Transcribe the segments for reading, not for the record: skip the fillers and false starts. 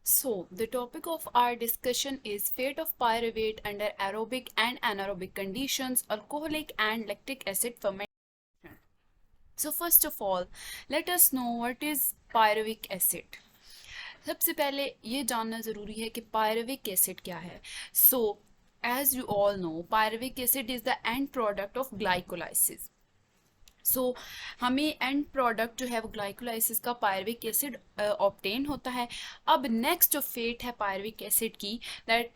So, the topic of our discussion is fate of pyruvate under aerobic and anaerobic conditions, alcoholic and lactic acid fermentation. So, first of all, let us know what is pyruvic acid. सबसे पहले ये जानना ज़रूरी है कि pyruvic acid क्या है. So, as you all know, pyruvic acid is the end product of glycolysis. हमें एंड प्रोडक्ट जो है वो ग्लाइकोलाइसिस का पायरविक एसिड ऑब्टेन होता है. अब नेक्स्ट जो फेट है पायरविक एसिड की, दैट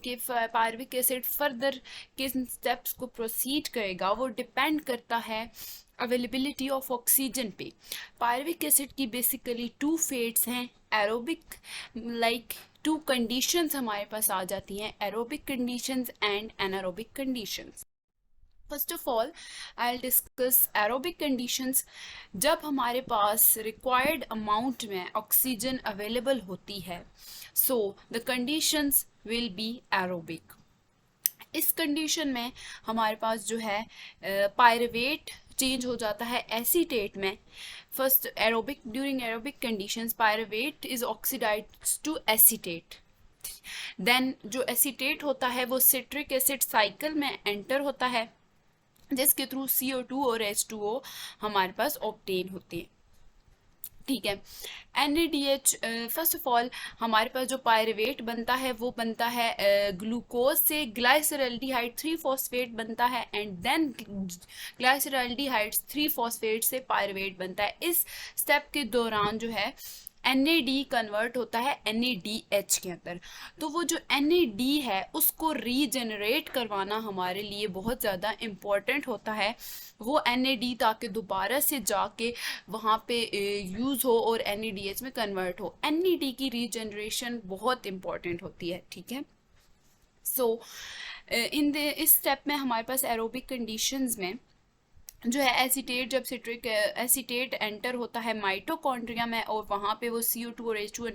कि पायरविक एसिड फर्दर किन स्टेप्स को प्रोसीड करेगा वो डिपेंड करता है अवेलेबिलिटी ऑफ ऑक्सीजन पे. पायरविक एसिड की बेसिकली टू फेट्स हैं, एरोबिक लाइक टू कंडीशंस हमारे पास आ जाती हैं, aerobic conditions and anaerobic conditions. First of all I will discuss aerobic conditions. जब हमारे पास रिक्वायर्ड अमाउंट में ऑक्सीजन अवेलेबल होती है, so the conditions will be aerobic. इस कंडीशन में हमारे पास जो है पायरुवेट चेंज हो जाता है एसीटेट में. First aerobic, during aerobic conditions pyruvate is oxidised to acetate. Then जो एसीटेट होता है वो सिट्रिक एसिड साइकिल में एंटर होता है, जिसके थ्रू CO2 और H2O हमारे पास ऑब्टेन होते हैं. ठीक है. NADH फर्स्ट ऑफ ऑल हमारे पास जो पायरुवेट बनता है वो बनता है ग्लूकोज से. ग्लाइसरल्डिहाइड 3-फॉस्फेट बनता है एंड देन ग्लाइसरल्डिहाइड 3-फॉस्फेट से पायरुवेट बनता है. इस स्टेप के दौरान जो है NAD कन्वर्ट होता है NADH के अंदर. तो वो जो NAD है उसको रीजनरेट करवाना हमारे लिए बहुत ज़्यादा इम्पॉर्टेंट होता है. वो NAD ताकि दोबारा से जाके वहाँ पे यूज़ हो और NADH में कन्वर्ट हो. NAD की रीजनरेशन बहुत इम्पॉर्टेंट होती है. ठीक है. सो इस स्टेप में हमारे पास एरोबिक कंडीशंस में जो है एसीटेट, जब सिट्रिक एसीटेट एंटर होता है माइटोकॉन्ड्रिया में और वहाँ पे वो CO2 और H2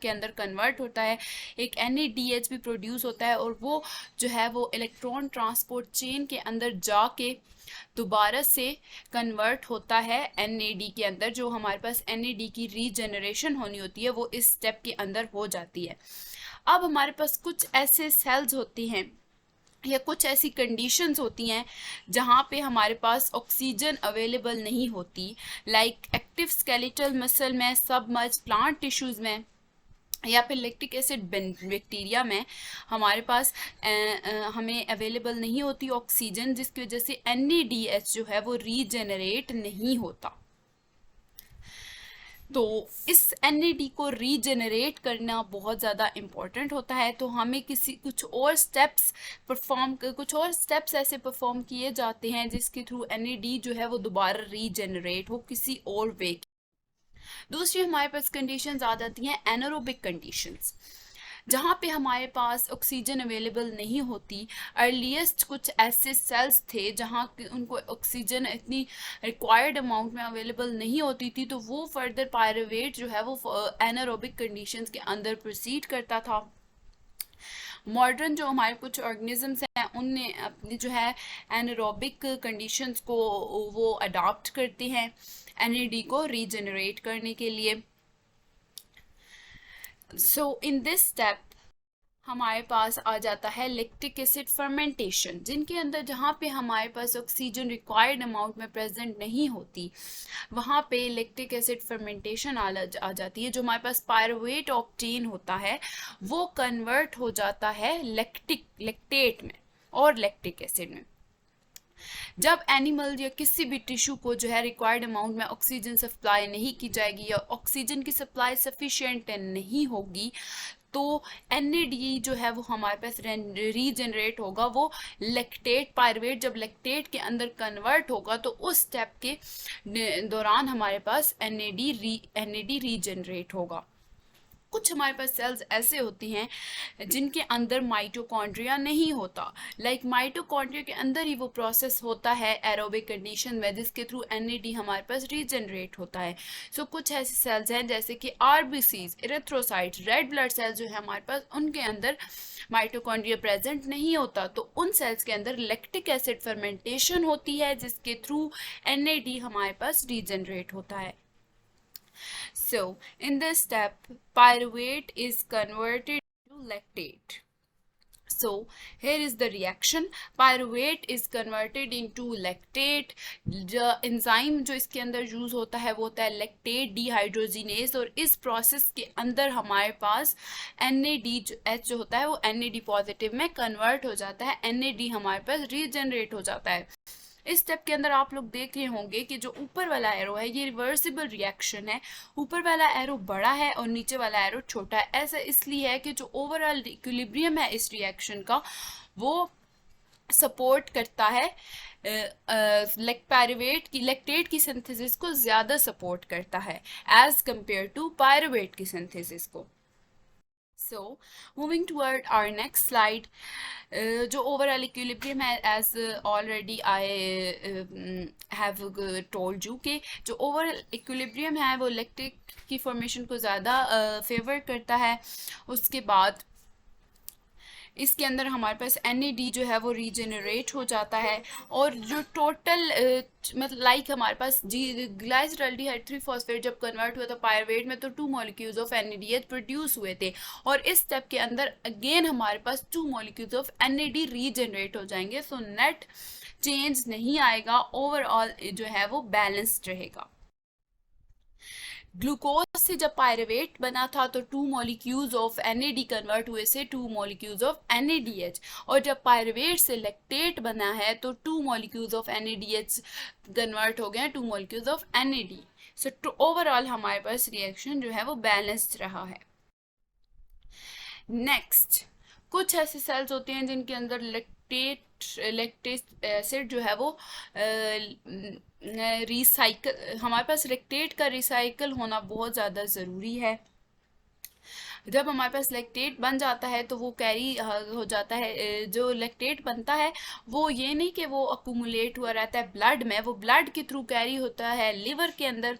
के अंदर कन्वर्ट होता है, एक NADH भी प्रोड्यूस होता है और वो जो है वो इलेक्ट्रॉन ट्रांसपोर्ट चेन के अंदर जाके दोबारा से कन्वर्ट होता है NAD के अंदर. जो हमारे पास NAD की रीजनरेशन होनी होती है वो इस स्टेप के अंदर हो जाती है. अब हमारे पास कुछ ऐसे सेल्स होती हैं या कुछ ऐसी कंडीशंस होती हैं जहाँ पे हमारे पास ऑक्सीजन अवेलेबल नहीं होती, लाइक एक्टिव स्केलेटल मसल में, सबमर्ज प्लांट टिश्यूज़ में या फिर लैक्टिक एसिड बैक्टीरिया में हमारे पास हमें अवेलेबल नहीं होती ऑक्सीजन, जिसकी वजह से NADH जो है वो रीजनरेट नहीं होता. तो इस NAD को रीजनरेट करना बहुत ज़्यादा इम्पॉर्टेंट होता है. तो हमें कुछ और स्टेप्स ऐसे परफॉर्म किए जाते हैं जिसके थ्रू NAD जो है वो दोबारा रीजनरेट हो किसी और वे. दूसरी हमारे पास कंडीशंस आ जाती हैं एनारोबिक कंडीशंस, जहाँ पे हमारे पास ऑक्सीजन अवेलेबल नहीं होती. अर्लीस्ट कुछ ऐसे सेल्स थे जहाँ उनको ऑक्सीजन इतनी रिक्वायर्ड अमाउंट में अवेलेबल नहीं होती थी, तो वो फर्दर पायरुवेट जो है वो एनारोबिक कंडीशंस के अंदर प्रोसीड करता था. मॉडर्न जो हमारे कुछ ऑर्गेनिजम्स हैं उनने अपनी जो है एनारोबिक कंडीशंस को वो अडॉप्ट करते हैं NAD को रीजनरेट करने के लिए. सो इन दिस स्टेप हमारे पास आ जाता है लैक्टिक एसिड फर्मेंटेशन, जिनके अंदर जहाँ पे हमारे पास ऑक्सीजन रिक्वायर्ड अमाउंट में प्रेजेंट नहीं होती वहाँ पे लैक्टिक एसिड फर्मेंटेशन आ जाती है. जो हमारे पास पायरुवेट ऑब्टेन होता है वो कन्वर्ट हो जाता है लैक्टेट में और लैक्टिक एसिड में. जब एनिमल या किसी भी टिश्यू को जो है रिक्वायर्ड अमाउंट में ऑक्सीजन सप्लाई नहीं की जाएगी या ऑक्सीजन की सप्लाई सफिशिएंट नहीं होगी, तो NAD जो है वो हमारे पास रीजनरेट होगा. वो लैक्टेट पायरुवेट जब लैक्टेट के अंदर कन्वर्ट होगा तो उस स्टेप के दौरान हमारे पास NAD रीजनरेट होगा. कुछ हमारे पास सेल्स ऐसे होती हैं जिनके अंदर माइटोकॉन्ड्रिया नहीं होता, लाइक माइटोकॉन्ड्रिया के अंदर ही वो प्रोसेस होता है एरोबिक कंडीशन में, जिसके थ्रू NAD हमारे पास रीजनरेट होता है. सो कुछ ऐसे सेल्स हैं जैसे कि RBCs, erythrocytes, red blood cells जो है हमारे पास, उनके अंदर माइटोकॉन्ड्रिया प्रेजेंट नहीं होता, तो उन सेल्स के अंदर लैक्टिक एसिड फर्मेंटेशन होती है जिसके थ्रू NAD हमारे पास रीजनरेट होता है. So in this step, pyruvate is converted to lactate. So here is the reaction. Pyruvate is converted into lactate. जो enzyme जो इसके अंदर यूज होता है वो होता है lactate dehydrogenase, और इस प्रोसेस के अंदर हमारे पास NADH जो होता है वो NAD पॉजिटिव में कन्वर्ट हो जाता है, NAD हमारे पास रीजनरेट हो जाता है। इस स्टेप के अंदर आप लोग देख रहे होंगे कि जो ऊपर वाला एरो है ये रिवर्सिबल रिएक्शन है, ऊपर वाला एरो बड़ा है और नीचे वाला एरो छोटा है। ऐसा इसलिए है कि जो ओवरऑल इक्विलिब्रियम है इस रिएक्शन का वो सपोर्ट करता है पायरुवेट की लैक्टेट की सिंथेसिस को ज़्यादा सपोर्ट करता है एज कंपेयर टू पायरुवेट की सिंथेसिस को। So, moving toward our next slide, जो overall equilibrium है, as already I have told you कि जो overall equilibrium है वो lactic की formation को ज़्यादा favor करता है। उसके बाद इसके अंदर हमारे पास NAD जो है वो रीजनरेट हो जाता है, और जो टोटल मतलब लाइक हमारे पास ग्लाइसरल्डिहाइड 3-फॉस्फेट जब कन्वर्ट हुआ था पायरुवेट में तो 2 मॉलिक्यूल्स ऑफ NADH प्रोड्यूस हुए थे, और इस स्टेप के अंदर अगेन हमारे पास 2 मॉलिक्यूल्स ऑफ NAD रीजनरेट हो जाएंगे। सो नेट चेंज नहीं आएगा, ओवरऑल जो है वो बैलेंस्ड रहेगा। ग्लूकोज से जब पायरुवेट बना था तो 2 मॉलिक्यूल्स ऑफ NAD कन्वर्ट हुए से 2 मॉलिक्यूल्स ऑफ NADH, और जब पायरुवेट से लैक्टेट बना है तो 2 मॉलिक्यूल्स ऑफ NADH कन्वर्ट हो गए 2 molecules of NAD। So overall हमारे पास रिएक्शन जो है वो बैलेंस्ड रहा है। नेक्स्ट, कुछ ऐसे सेल्स होते हैं जिनके अंदर लैक्टेट एसिड जो है वो रिसाइकल, हमारे पास लैक्टेट का रिसाइकल होना बहुत ज़्यादा ज़रूरी है। जब हमारे पास लैक्टेट बन जाता है तो वो कैरी हो जाता है, जो लैक्टेट बनता है वो ये नहीं कि वो अकुमुलेट हुआ रहता है ब्लड में, वो ब्लड के थ्रू कैरी होता है लिवर के अंदर,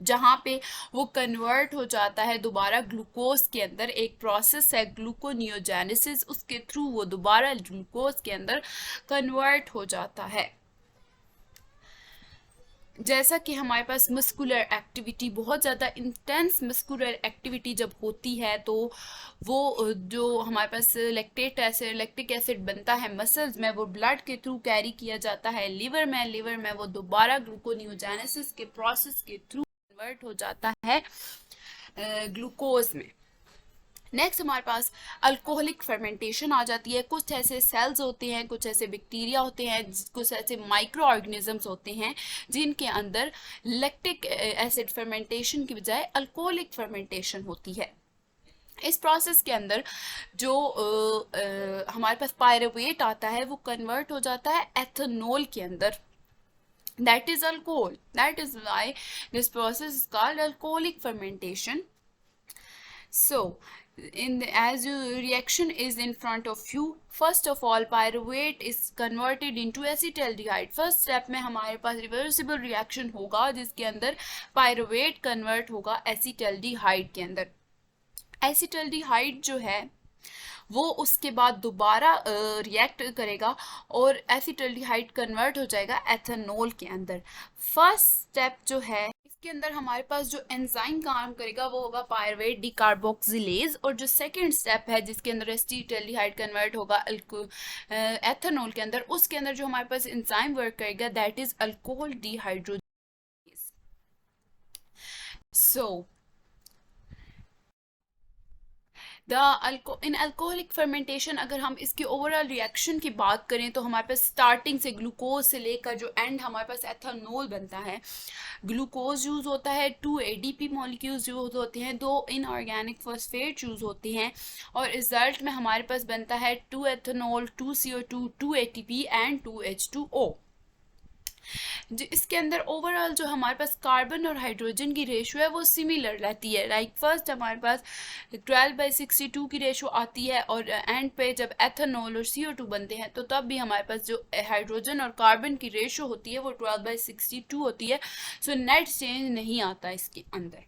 जहाँ पे वो कन्वर्ट हो जाता है दोबारा ग्लूकोज के अंदर। एक प्रोसेस है ग्लूकोनियोजेनेसिस, उसके थ्रू वो दोबारा ग्लूकोज के अंदर कन्वर्ट हो जाता है। जैसा कि हमारे पास मस्कुलर एक्टिविटी, बहुत ज़्यादा इंटेंस मस्कुलर एक्टिविटी जब होती है तो वो जो हमारे पास लैक्टिक एसिड बनता है मसल्स में, वो ब्लड के थ्रू कैरी किया जाता है लिवर में वो दोबारा ग्लूकोनियोजेनेसिस के प्रोसेस के थ्रू कन्वर्ट हो जाता है ग्लूकोज में। नेक्स्ट हमारे पास अल्कोहलिक फर्मेंटेशन आ जाती है। कुछ ऐसे सेल्स होते हैं, कुछ ऐसे बैक्टीरिया होते हैं, कुछ ऐसे माइक्रो ऑर्गेनिजम्स होते हैं जिनके अंदर लैक्टिक एसिड फर्मेंटेशन की बजाय अल्कोहलिक फर्मेंटेशन होती है। इस प्रोसेस के अंदर जो हमारे पास पायरुवेट आता है वो कन्वर्ट हो जाता है एथेनॉल के अंदर, that is alcohol. That is why this process is called alcoholic fermentation. So as your reaction is in front of you, first of all pyruvate is converted into acetaldehyde. first step में हमारे पास reversible reaction होगा जिसके अंदर pyruvate convert होगा acetaldehyde के अंदर। acetaldehyde जो है वो उसके बाद दोबारा रिएक्ट करेगा और एसिटाल्डिहाइड कन्वर्ट हो जाएगा एथेनॉल के अंदर। फर्स्ट स्टेप जो है इसके अंदर हमारे पास जो एंजाइम काम करेगा वो होगा पायरुवेट डिकार्बोक्सिलेज, और जो सेकंड स्टेप है जिसके अंदर एसिटाल्डिहाइड कन्वर्ट होगा एथेनॉल के अंदर, उसके अंदर जो हमारे पास एंजाइम वर्क करेगा that is alcohol dehydrogenase. So in alcoholic fermentation अगर हम इसकी ओवरऑल रिएक्शन की बात करें तो हमारे पास स्टार्टिंग से ग्लूकोज से लेकर जो एंड हमारे पास एथेनॉल बनता है, ग्लूकोज यूज़ होता है, 2 ADP मॉलिक्यूल्स यूज़ होते हैं, 2 इनऑर्गेनिक फॉस्फेट यूज़ होते हैं, और रिजल्ट में हमारे पास बनता है 2 ethanol, 2 CO2, 2 ATP and 2 H2O। जो इसके अंदर ओवरऑल जो हमारे पास कार्बन और हाइड्रोजन की रेशो है वो सिमिलर रहती है। लाइक फर्स्ट हमारे पास 12/62 की रेशो आती है, और एंड पे जब एथेनॉल और CO2 बनते हैं तो तब भी हमारे पास जो हाइड्रोजन और कार्बन की रेशो होती है वो 12/62 होती है। सो नेट चेंज नहीं आता इसके अंदर।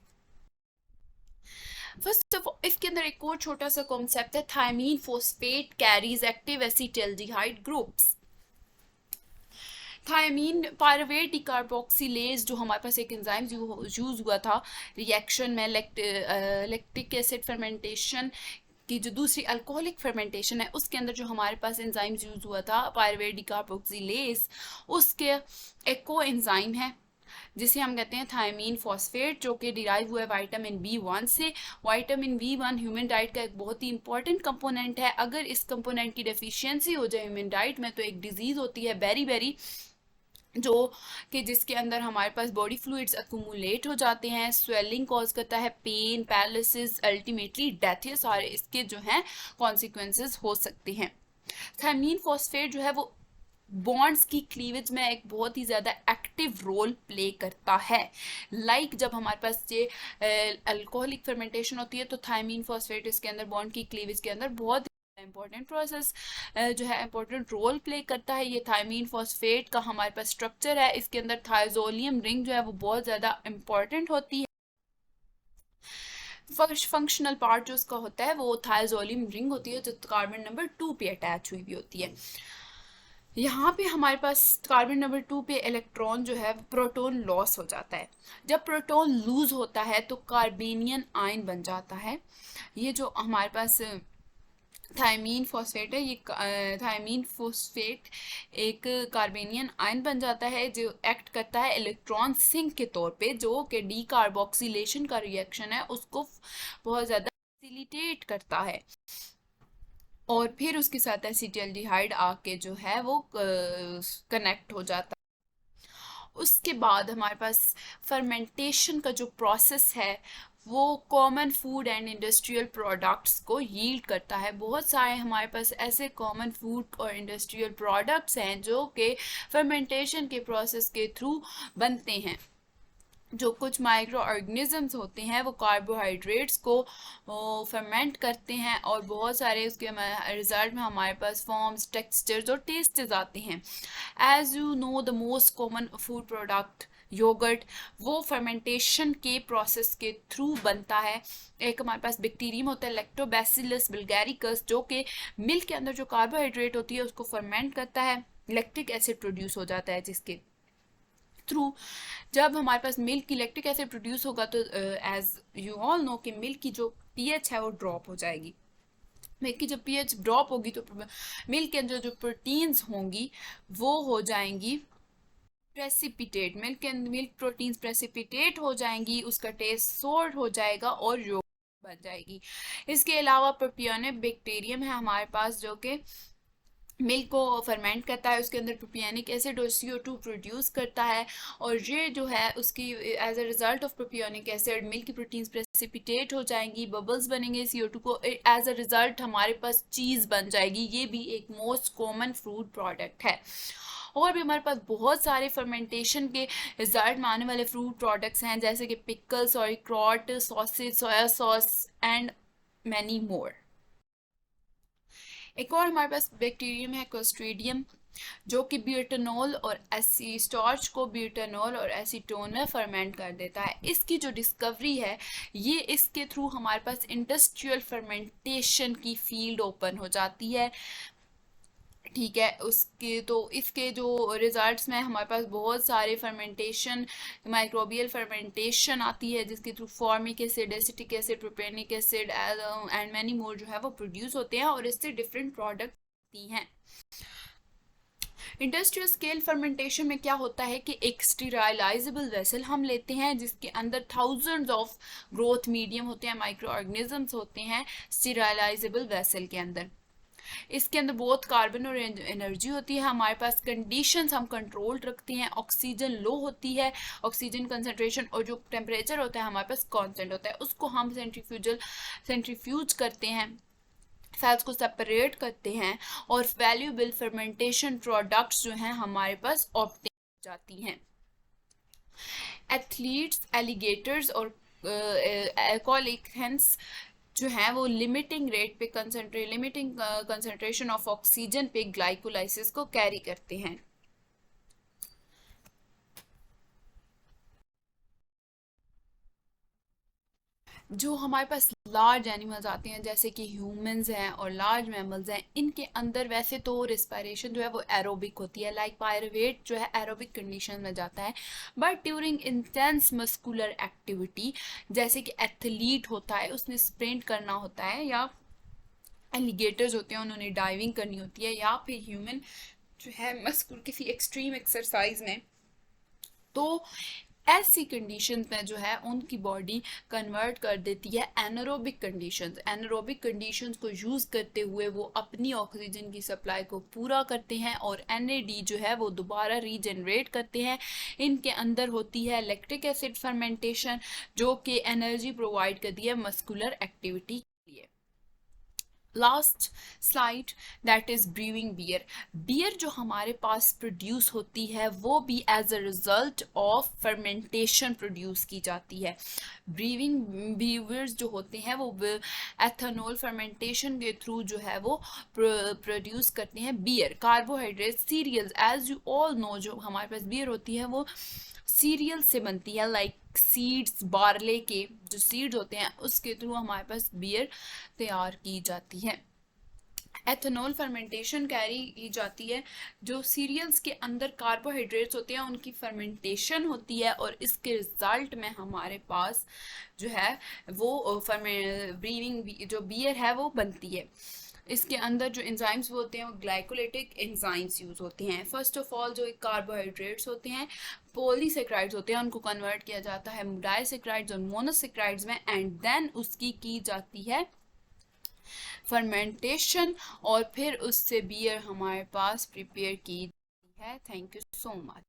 फर्स्ट ऑफ ऑल इसके अंदर एक और छोटा सा कॉन्सेप्ट है, thiamine phosphate carries active acetaldehyde groups. Thiamine pyruvate decarboxylase जो हमारे पास एक एंजाइम यूज हुआ था रिएक्शन में लैक्टिक एसिड फर्मेंटेशन की जो दूसरी अल्कोहलिक फर्मेंटेशन है उसके अंदर जो हमारे पास एंजाइम यूज हुआ था पायरुवेट डिकार्बोक्सिलेज, उसके एक को एंजाइम है जिसे हम कहते हैं थायमीन फॉस्फेट, जो कि डिराइव हुआ है विटामिन B1 से। विटामिन B1 ह्यूमन डाइट का एक बहुत ही इंपॉर्टेंट कंपोनेंट है। अगर इस कंपोनेंट की डेफिशिएंसी हो जाए ह्यूमन डाइट में तो एक डिजीज होती है बेरी जो कि जिसके अंदर हमारे पास बॉडी फ्लूइड्स अक्यूमुलेट हो जाते हैं, स्वेलिंग कॉज करता है, पेन, पैरालिसिस, अल्टीमेटली डेथ, ये सारे इसके जो हैं कॉन्सिक्वेंसेस हो सकते हैं। थायमीन फॉस्फेट जो है वो बॉन्ड्स की क्लीवेज में एक बहुत ही ज़्यादा एक्टिव रोल प्ले करता है। जब हमारे पास ये अल्कोहलिक फर्मेंटेशन होती है तो थायमीन फॉस्फेट इसके अंदर बॉन्ड की क्लीवेज के अंदर बहुत इंपॉर्टेंट प्रोसेस जो है इंपॉर्टेंट रोल प्ले करता है। ये थायमीन फॉस्फेट का हमारे पास स्ट्रक्चर है, इसके अंदर थायजोलियम रिंग जो है वो बहुत ज़्यादा इंपॉर्टेंट होती है। फंक्शनल पार्ट जो उसका होता है वो थायजोलियम रिंग होती है जो कार्बन नंबर 2 पे अटैच हुई भी होती है। यहाँ पे हमारे पास कार्बन नंबर 2 पे इलेक्ट्रॉन जो है प्रोटॉन लॉस हो जाता है। जब प्रोटॉन लूज होता है तो कार्बेनियन आयन बन जाता है। ये जो हमारे पास थायमीन फॉस्फेट है, ये थायमीन फॉस्फेट एक कार्बेनियन आयन बन जाता है जो एक्ट करता है इलेक्ट्रॉन सिंक के तौर पे, जो कि डीकार्बोक्सिलेशन का रिएक्शन है उसको बहुत ज़्यादा फैसिलिटेट करता है और फिर उसके साथ एसिटाल्डिहाइड आके जो है वो कनेक्ट हो जाता है। उसके बाद हमारे पास फर्मेंटेशन का जो प्रोसेस है वो common food and industrial products को यील्ड करता है। बहुत सारे हमारे पास ऐसे कॉमन फूड और इंडस्ट्रियल प्रोडक्ट्स हैं जो कि फर्मेंटेशन के प्रोसेस के थ्रू बनते हैं। जो कुछ माइक्रो ऑर्गेनिजम्स होते हैं वो कार्बोहाइड्रेट्स को फर्मेंट करते हैं और बहुत सारे उसके रिजल्ट में हमारे पास फॉर्म्स, टेक्सचर्स और टेस्ट्स आते हैं। As you know the most common food product yogurt वो फर्मेंटेशन के प्रोसेस के थ्रू बनता है। एक हमारे पास बैक्टीरियम होता है लैक्टोबैसिलस बुल्गारिकस जो कि मिल्क के अंदर जो कार्बोहाइड्रेट होती है उसको फर्मेंट करता है, लैक्टिक एसिड प्रोड्यूस हो जाता है जिसके थ्रू जब हमारे पास मिल्क की लैक्टिक एसिड प्रोड्यूस होगा तो एज यू ऑल नो कि मिल्क की जो पीएच है वो ड्रॉप हो जाएगी। मिल्क की जब पीएच ड्रॉप होगी तो मिल्क के अंदर जो प्रोटीन्स होंगी वो हो जाएंगी प्रेसिपिटेट। मिल्क प्रोटीन्स प्रेसिपिटेट हो जाएंगी, उसका टेस्ट सोर हो जाएगा और योगर्ट बन जाएगी। इसके अलावा प्रोपियोनिक बैक्टीरियम है हमारे पास जो कि मिल्क को फर्मेंट करता है, उसके अंदर प्रोपियोनिक एसिड और CO2 प्रोड्यूस करता है और ये जो है उसकी as a result of propionic acid milk की प्रोटीन्स प्रेसिपिटेट हो जाएंगी, बबल्स बनेंगे, CO2 को एज अ रिजल्ट हमारे पास चीज़ बन जाएगी। ये भी एक मोस्ट कॉमन फूड प्रोडक्ट है। और भी हमारे पास बहुत सारे फर्मेंटेशन के रिजल्ट में आने वाले फ्रूट प्रोडक्ट्स हैं जैसे कि pickle, sauerkraut, sausage, soya sauce and many more. एक और हमारे पास बैक्टीरियम है क्लोस्ट्रीडियम जो कि ब्यूटेनॉल और स्टार्च को ब्यूटेनॉल और एसीटोन में फर्मेंट कर देता है। इसकी जो डिस्कवरी है ये इसके थ्रू हमारे पास इंडस्ट्रियल फर्मेंटेशन की फील्ड ओपन हो जाती है। ठीक है, उसके तो इसके जो रिजल्ट्स में हमारे पास बहुत सारे फर्मेंटेशन माइक्रोबियल फर्मेंटेशन आती है जिसके through formic acid, acetic acid, propionic acid and many more जो है वो प्रोड्यूस होते हैं और इससे डिफरेंट प्रोडक्ट आती हैं। इंडस्ट्रियल स्केल फर्मेंटेशन में क्या होता है कि एक स्टीराइलाइजेबल वेसल हम लेते हैं जिसके अंदर थाउजेंड्स ऑफ ग्रोथ मीडियम होते हैं, माइक्रो ऑर्गेनिजम्स होते हैं स्टीराइलाइजेबल वेसल के अंदर। इसके अंदर बहुत कार्बन और एनर्जी होती है। हमारे पास कंडीशंस हम कंट्रोल रखते हैं, ऑक्सीजन लो होती है, ऑक्सीजन कंसंट्रेशन, और जो टेम्परेचर होता है हमारे पास कांस्टेंट होता है। उसको हम सेंट्रीफ्यूज करते हैं, सेल्स को सेपरेट करते हैं और वैल्यूएबल फर्मेंटेशन प्रोडक्ट्स जो हैं हमारे पास ऑब्टेन हो जाती हैं। एथलीट्स, एलिगेटर्स और कोलिकेंस जो है वो लिमिटिंग कंसंट्रेशन ऑफ ऑक्सीजन पे ग्लाइकोलाइसिस को कैरी करते हैं। जो हमारे पास लार्ज एनिमल्स आते हैं जैसे कि ह्यूमंस हैं और लार्ज मैमल्स हैं, इनके अंदर वैसे तो रिस्पायरेशन जो है वो एरोबिक होती है, लाइक पायरुवेट जो है एरोबिक कंडीशन में जाता है, but during intense muscular activity, जैसे कि एथलीट होता है उसने स्प्रिंट करना होता है, या एलिगेटर्स होते हैं उन्होंने डाइविंग करनी होती है, या फिर ह्यूमन जो है मस्कुलर किसी एक्सट्रीम एक्सरसाइज में, तो ऐसी कंडीशंस में जो है उनकी बॉडी कन्वर्ट कर देती है एनारोबिक कंडीशंस। एनारोबिक कंडीशंस को यूज़ करते हुए वो अपनी ऑक्सीजन की सप्लाई को पूरा करते हैं और एनएडी जो है वो दोबारा रीजनरेट करते हैं। इनके अंदर होती है लैक्टिक एसिड फर्मेंटेशन जो कि एनर्जी प्रोवाइड करती है मस्कुलर एक्टिविटी के लिए। Last slide that is brewing beer. Beer जो हमारे पास प्रोड्यूस होती है वो भी as a result of fermentation produce की जाती है। ब्रीविंग बियर्स जो होते हैं वो एथेनॉल फर्मेंटेशन के थ्रू जो है वो प्रोड्यूस करते हैं beer. Carbohydrate cereals, as you all know, जो हमारे पास बियर होती है वो सीरियल से बनती है, लाइक सीड्स, बार्ले के जो सीड्स होते हैं उसके थ्रू हमारे पास बियर तैयार की जाती है। एथेनॉल फर्मेंटेशन कैरी की जाती है, जो सीरियल्स के अंदर कार्बोहाइड्रेट्स होते हैं उनकी फर्मेंटेशन होती है और इसके रिजल्ट में हमारे पास जो है वो ब्रीविंग जो बियर है वो बनती है। इसके अंदर जो एंजाइम्स होते हैं वो ग्लाइकोलाइटिक एंजाइम्स यूज होते हैं। फर्स्ट ऑफ ऑल जो कार्बोहाइड्रेट्स होते हैं पॉलीसेक्राइड्स होते हैं उनको कन्वर्ट किया जाता है डाइसेक्राइड्स और मोनोसेक्राइड्स में, एंड देन उसकी की जाती है फर्मेंटेशन और फिर उससे बियर हमारे पास प्रिपेयर की जाती है। Thank you so much.